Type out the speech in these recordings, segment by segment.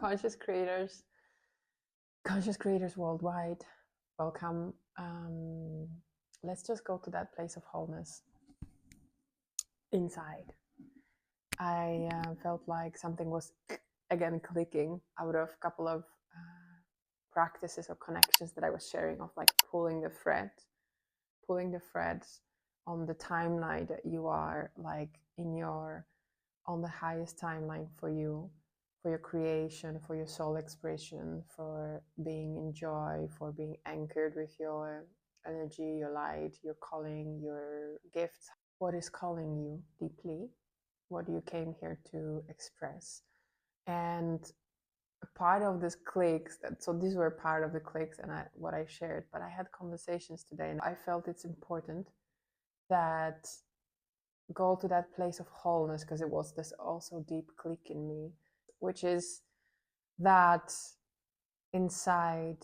conscious creators worldwide, welcome. Let's just go to that place of wholeness inside. I felt like something was again clicking out of a couple of practices or connections that I was sharing, of like pulling the threads on the timeline that you are like on the highest timeline for you, for your creation, for your soul expression, for being in joy, for being anchored with your energy, your light, your calling, your gifts. What is calling you deeply? What you came here to express? And part of this clicks, so these were part of the clicks and what I shared, but I had conversations today and I felt it's important that go to that place of wholeness, because it was this also deep click in me, which is that inside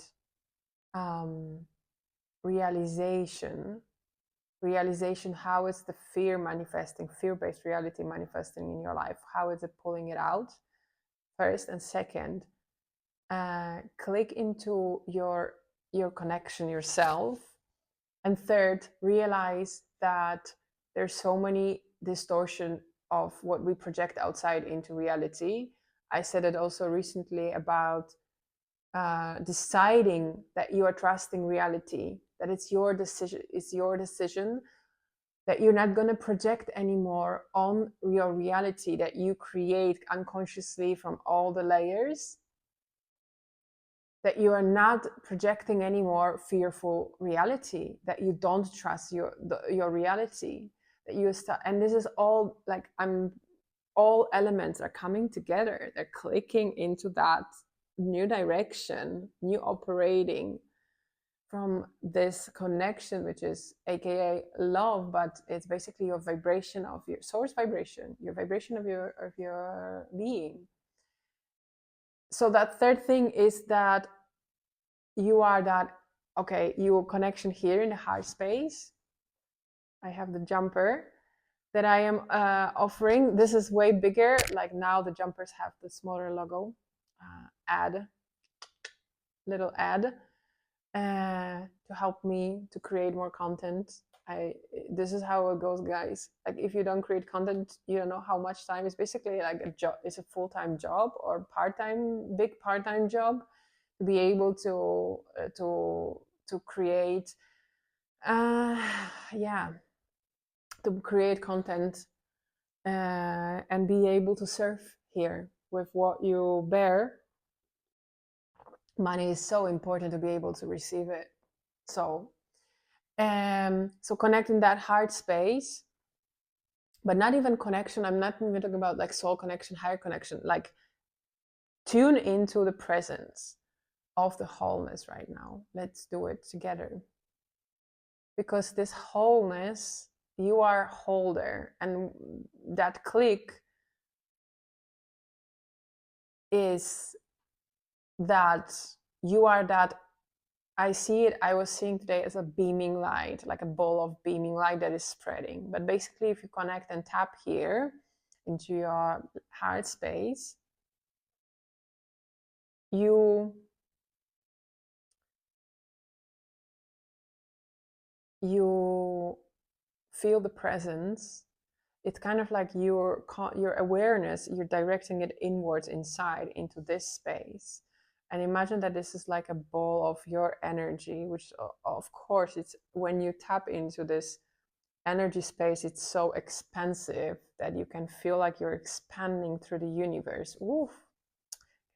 realization, how is the fear-based reality manifesting in your life? How is it pulling it out? First, and second, click into your connection yourself. And third, realize that there's so many distortion of what we project outside into reality. I said it also recently about deciding that you are trusting reality, that it's your decision, that you're not going to project anymore on your reality that you create unconsciously from all the layers, that you are not projecting any more fearful reality, that you don't trust your reality, that you start, and this is all like all elements are coming together, they're clicking into that new direction, new operating from this connection, which is aka love, but it's basically your vibration of your source vibration, your vibration of your being. So that third thing is that you are that, okay, your connection here in the heart space. I have the jumper that I am offering. This is way bigger. Like now the jumpers have the smaller logo, little ad to help me to create more content. This is how it goes, guys. Like if you don't create content, you don't know how much time. It's basically like a job. It's a full-time job or big part-time job to be able to create to create content and be able to serve here with what you bear. Money is so important to be able to receive it. So connecting that heart space, but not even connection. I'm not even talking about like soul connection, higher connection, like tune into the presence of the wholeness right now. Let's do it together. Because this wholeness, you are holder, and that click is that you are that. I see it, I was seeing today as a beaming light, like a ball of beaming light that is spreading. But basically, if you connect and tap here into your heart space, you feel the presence. It's kind of like your awareness, you're directing it inwards inside into this space. And imagine that this is like a ball of your energy, which of course, it's when you tap into this energy space, it's so expansive that you can feel like you're expanding through the universe. Oof,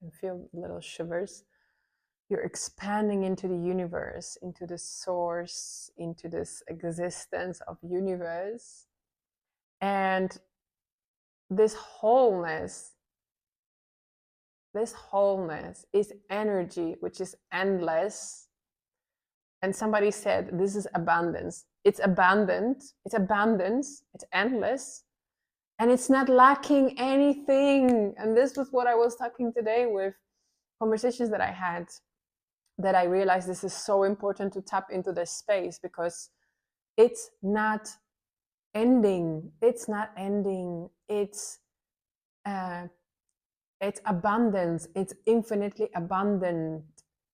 you can feel little shivers. You're expanding into the universe, into the source, into this existence of universe. And this wholeness is energy, which is endless. And somebody said, this is abundance. It's abundant, it's abundance, it's endless, and it's not lacking anything. And this was what I was talking today with conversations that I had, that I realized this is so important to tap into this space, because it's not ending. It's not ending. It's It's abundance, it's infinitely abundant.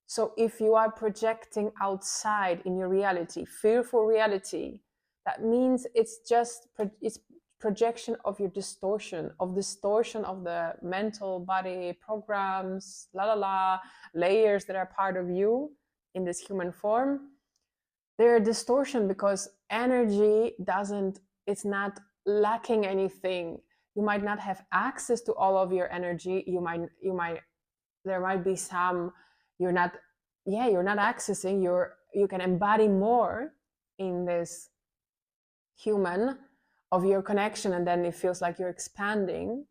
So if you are projecting outside in your reality, fearful reality, that means it's just it's projection of your distortion of the mental body programs, la la la, layers that are part of you in this human form. They're a distortion because energy doesn't, it's not lacking anything. You might not have access to all of your energy. You might there might be some you're not, yeah, you're not accessing. You can embody more in this human of your connection, and then it feels like you're expanding,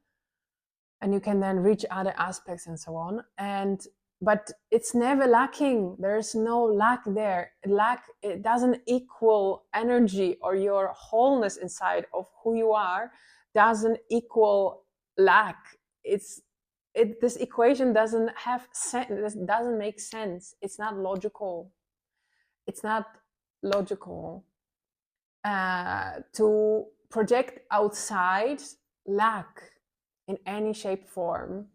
and you can then reach other aspects and so on. And but it's never lacking. There's no lack there. Lack, it doesn't equal energy, or your wholeness inside of who you are doesn't equal lack. This equation doesn't have sense. This doesn't make sense. It's not logical. It's not logical to project outside lack in any shape, form.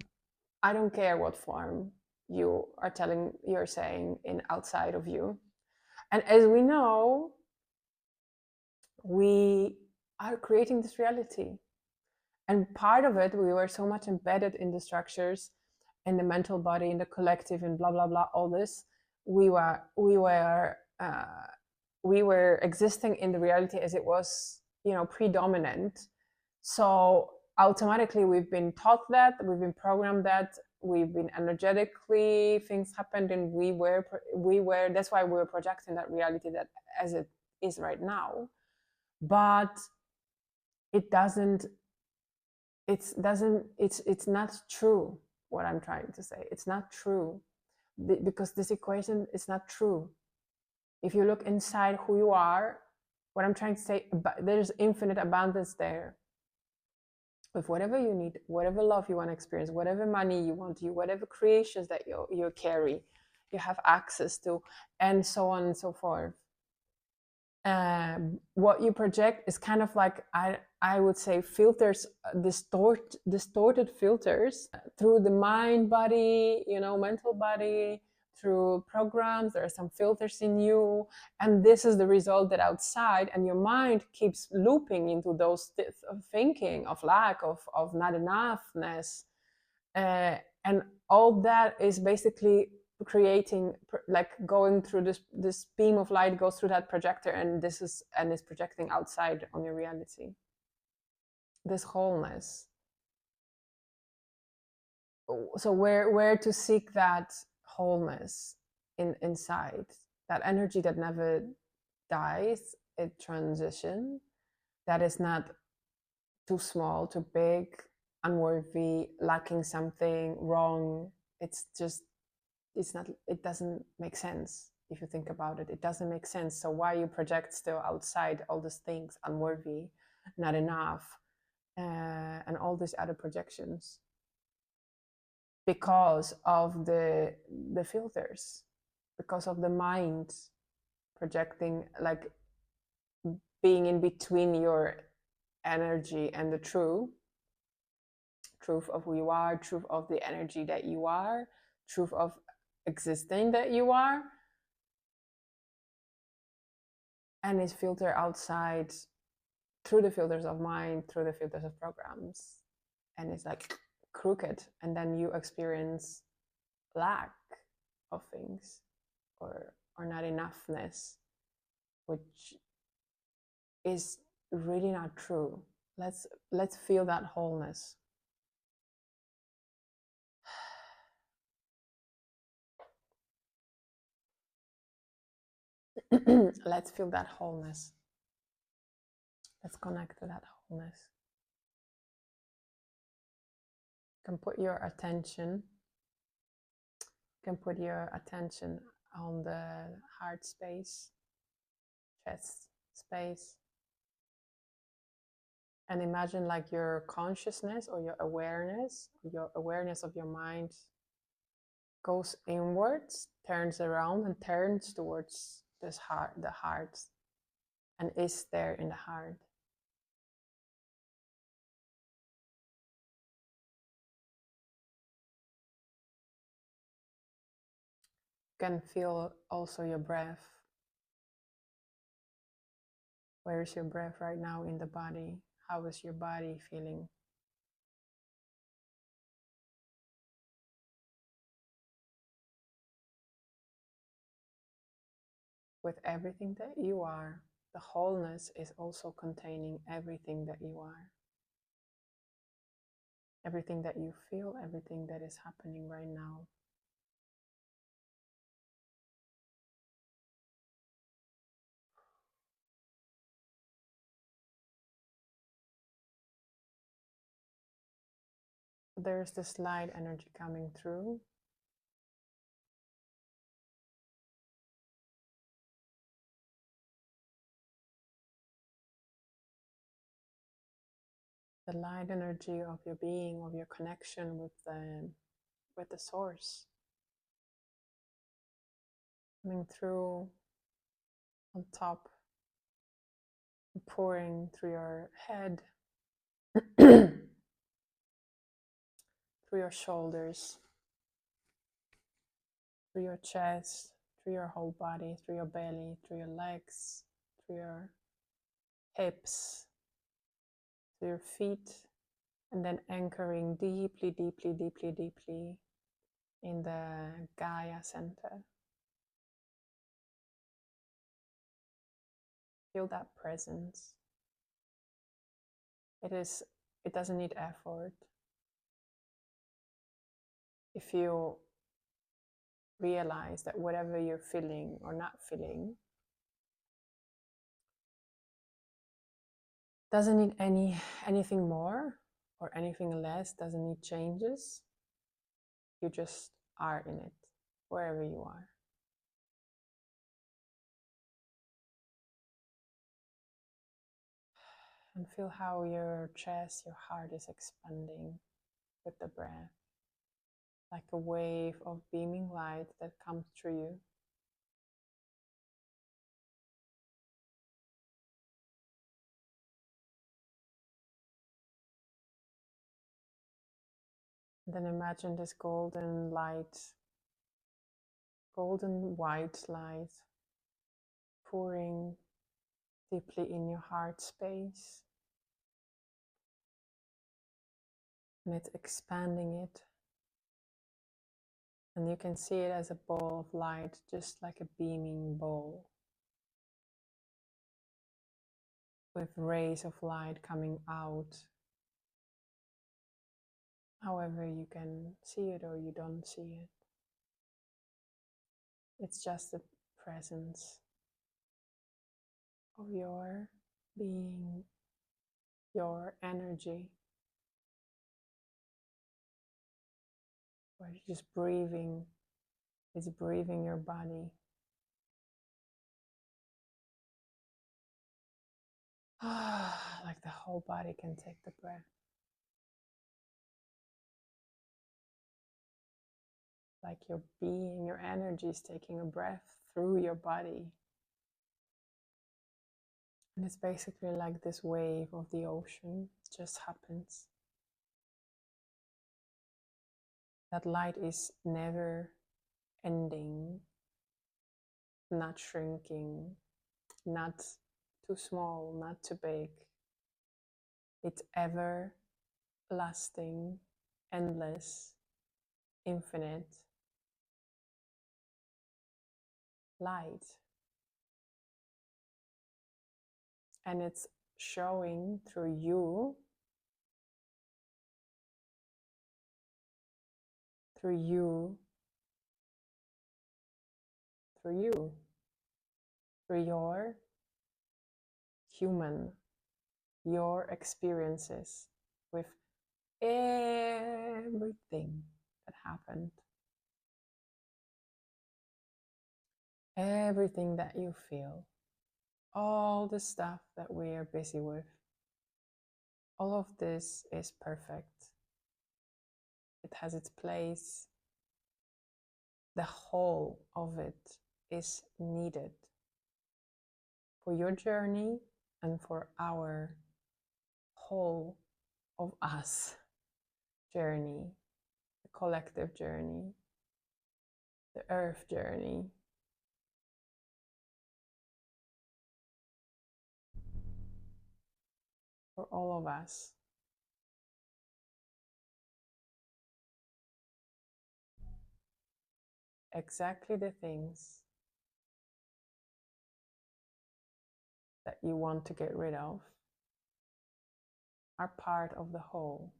I don't care what form you're saying in outside of you. And as we know, we are creating this reality. And part of it, we were so much embedded in the structures, in the mental body, in the collective, and blah blah blah. All this, we were existing in the reality as it was, predominant. So automatically, we've been taught that, we've been programmed that, we've been energetically, things happened, and we were. That's why we were projecting that reality that as it is right now. But it doesn't. It's not true. What I'm trying to say, it's not true, because this equation is not true. If you look inside who you are, what I'm trying to say, there's infinite abundance there. With whatever you need, whatever love you want to experience, whatever money you want to, whatever creations that you carry, you have access to, and so on and so forth. What you project is kind of like, I would say, filters, distorted filters through the mind body, mental body, through programs. There are some filters in you, and this is the result that outside, and your mind keeps looping into those thinking of lack, of not enoughness, and all that is basically creating, like, going through this beam of light goes through that projector, and is projecting outside on your reality, this wholeness. So where to seek that wholeness inside, that energy that never dies, it transition, that is not too small, too big, unworthy, lacking something, wrong. It's just, it doesn't make sense. If you think about it, it doesn't make sense. So why you project still outside all these things, unworthy, not enough, and all these other projections? Because of the filters, because of the mind projecting, like being in between your energy and the truth of who you are, truth of the energy that you are, truth of existing that you are, and it's filtered outside through the filters of mind, through the filters of programs, and it's like crooked, and then you experience lack of things, or not enoughness, which is really not true. Let's feel that wholeness. Let's feel that wholeness. Let's connect to that wholeness. You can put your attention on the heart space, chest space, and imagine like your consciousness, or your awareness of your mind goes inwards, turns around, and turns towards the heart, and is there in the heart. can feel also your breath. Where is your breath right now in the body? How is your body feeling? With everything that you are, the wholeness is also containing everything that you are. Everything that you feel, everything that is happening right now. There's this light energy coming through. The light energy of your being, of your connection with the source. Coming through on top, pouring through your head, through your shoulders, through your chest, through your whole body, through your belly, through your legs, through your hips, through your feet, and then anchoring deeply, deeply, deeply, deeply in the Gaia center. Feel that presence. It doesn't need effort. If you realize that whatever you're feeling or not feeling doesn't need anything more or anything less, doesn't need changes, you just are in it, wherever you are. And feel how your chest, your heart is expanding with the breath, like a wave of beaming light that comes through you. And then imagine this golden light, golden white light pouring deeply in your heart space. And it's expanding it. And you can see it as a ball of light, just like a beaming ball, with rays of light coming out. However you can see it or you don't see it. It's just the presence of your being, your energy, where you're just breathing. It's breathing your body. Like the whole body can take the breath. Like your being, your energy is taking a breath through your body. And it's basically like this wave of the ocean. It just happens. That light is never ending, not shrinking, not too small, not too big. It's ever lasting, endless, infinite light. And it's showing through you, through you, through you, through your human, your experiences with everything that happened, everything that you feel, all the stuff that we are busy with. All of this is perfect. It has its place. The whole of it is needed for your journey and for our whole of us journey, the collective journey. the earth journey. For all of us. Exactly the things that you want to get rid of are part of the whole.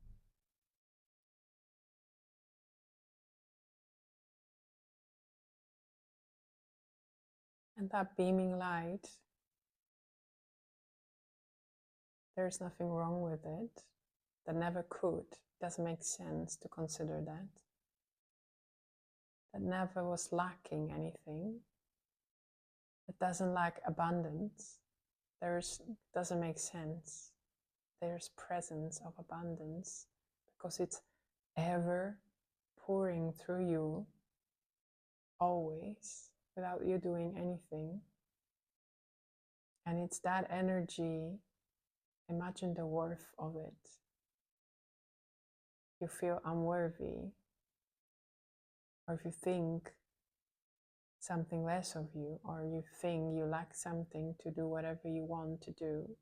And that beaming light, there's nothing wrong with it. That never could. Doesn't make sense to consider that. That never was lacking anything. It doesn't lack abundance. Doesn't make sense. There's presence of abundance because it's ever pouring through you always without you doing anything. And it's that energy. Imagine the worth of it. You feel unworthy, or if you think something less of you, or you think you lack something to do whatever you want to do,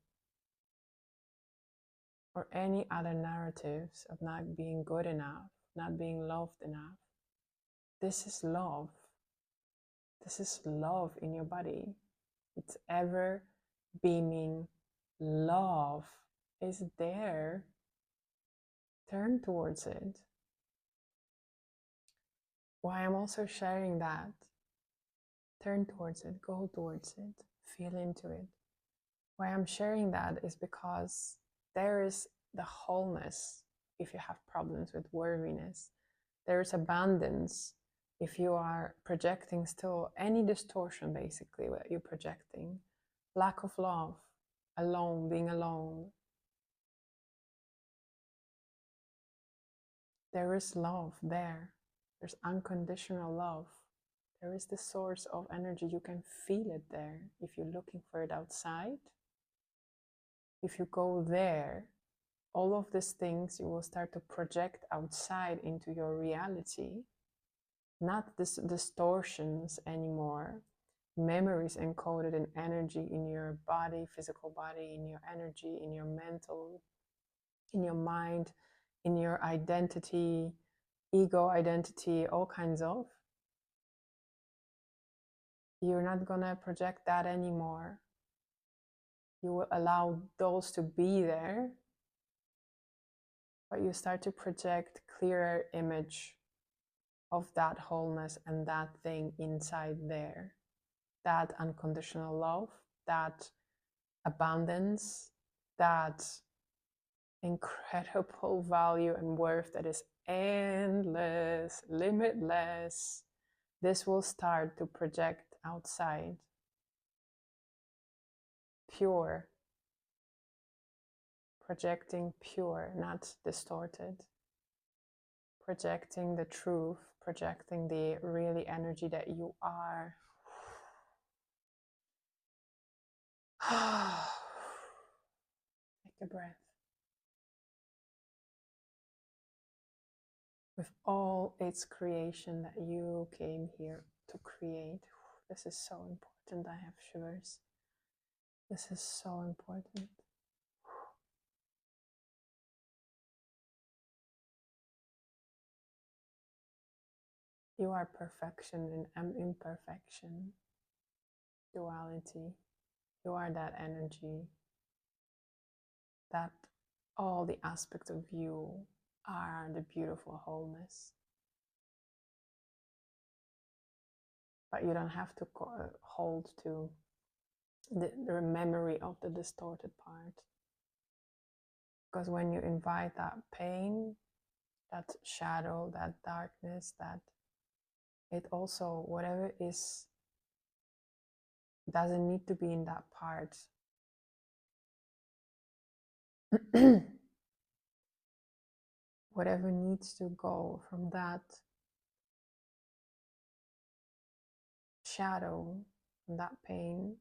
or any other narratives of not being good enough, not being loved enough. This is love. This is love in your body. It's ever beaming love is there. Turn towards it. Why I'm also sharing that. Turn towards it, go towards it, feel into it. Why I'm sharing that is because there is the wholeness if you have problems with worthiness. There is abundance if you are projecting still any distortion, basically, what you're projecting. Lack of love, alone, being alone. There is love there. There's unconditional love. There is the source of energy. You can feel it there if you're looking for it outside. If you go there, all of these things you will start to project outside into your reality. Not this distortions anymore. Memories encoded in energy in your body, physical body, in your energy, in your mental, in your mind, in your identity, ego identity, all kinds of. You're not gonna project that anymore. You will allow those to be there, but you start to project clearer image of that wholeness and that thing inside there. That unconditional love, that abundance, that incredible value and worth that is endless, limitless. This will start to project outside. Pure. Projecting pure, not distorted. Projecting the truth, projecting the really energy that you are. Take a breath. With all its creation that you came here to create. This is so important. I have shivers. This is so important. You are perfection and imperfection. Duality. You are that energy. That all the aspects of you are the beautiful wholeness. But you don't have to hold to the memory of the distorted part. Because when you invite that pain, that shadow, that darkness, that it also, whatever is, doesn't need to be in that part. Whatever needs to go from that shadow, from that pain,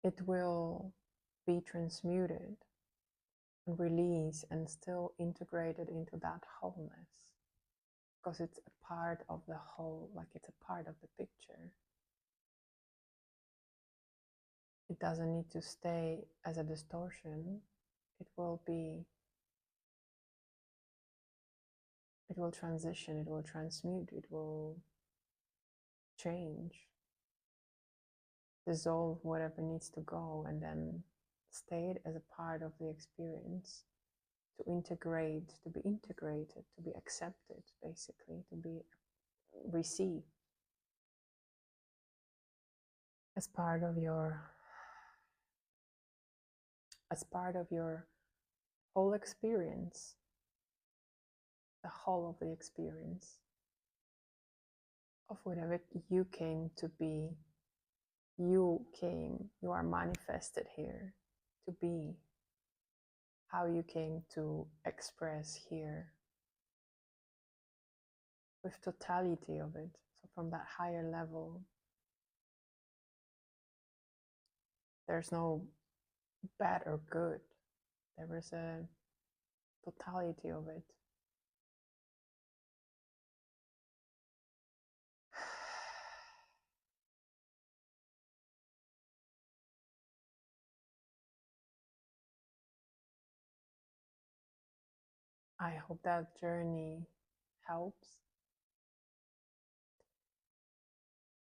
it will be transmuted and released and still integrated into that wholeness. because it's a part of the whole, like it's a part of the picture. It doesn't need to stay as a distortion. It will transition, it will transmute, it will change, dissolve whatever needs to go, and then stay it as a part of the experience, to integrate, to be integrated, to be accepted, basically, to be received as part of your whole experience, the whole of the experience of whatever you came to be. You are manifested here to be, how you came to express here, with totality of it. So from that higher level, there's no bad or good. There is a totality of it. I hope that journey helps.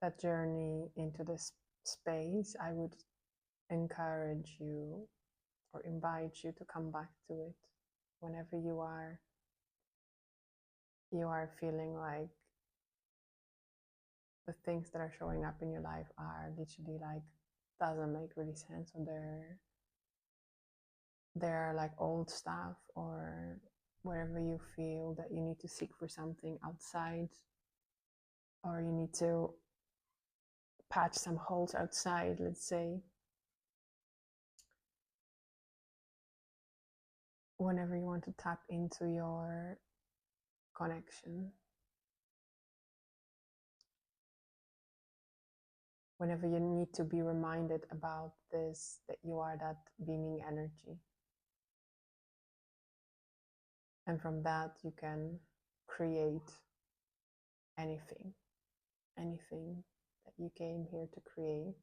That journey into this space, I would encourage you or invite you to come back to it whenever you are feeling like the things that are showing up in your life are literally like doesn't make really sense, or they're like old stuff, or wherever you feel that you need to seek for something outside, or you need to patch some holes outside, let's say. Whenever you want to tap into your connection, whenever you need to be reminded about this, that you are that beaming energy. And from that, you can create anything that you came here to create,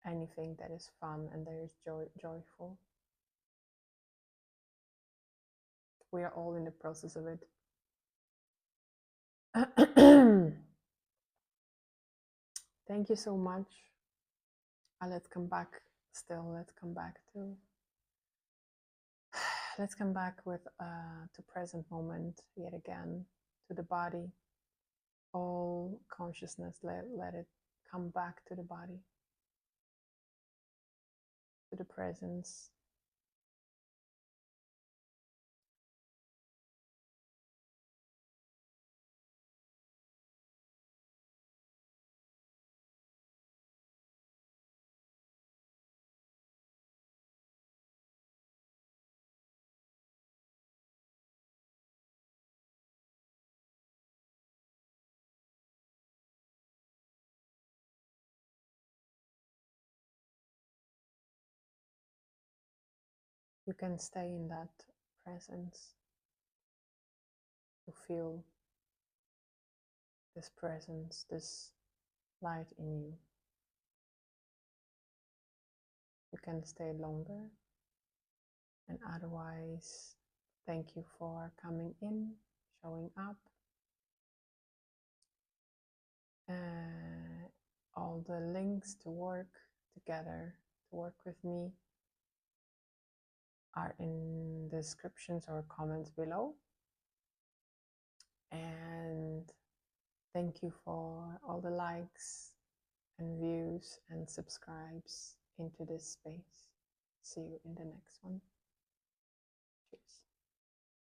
anything that is fun and that is joyful. We are all in the process of it. Thank you so much. Let's come back let's come back with to present moment yet again, to the body. All consciousness, let it come back to the body, to the presence. You can stay in that presence, to feel this presence, this light in you. You can stay longer, and otherwise, thank you for coming in, showing up. All the links to work together, to work with me, are in the descriptions or comments below. And thank you for all the likes and views and subscribes into this space. See you in the next one. Cheers.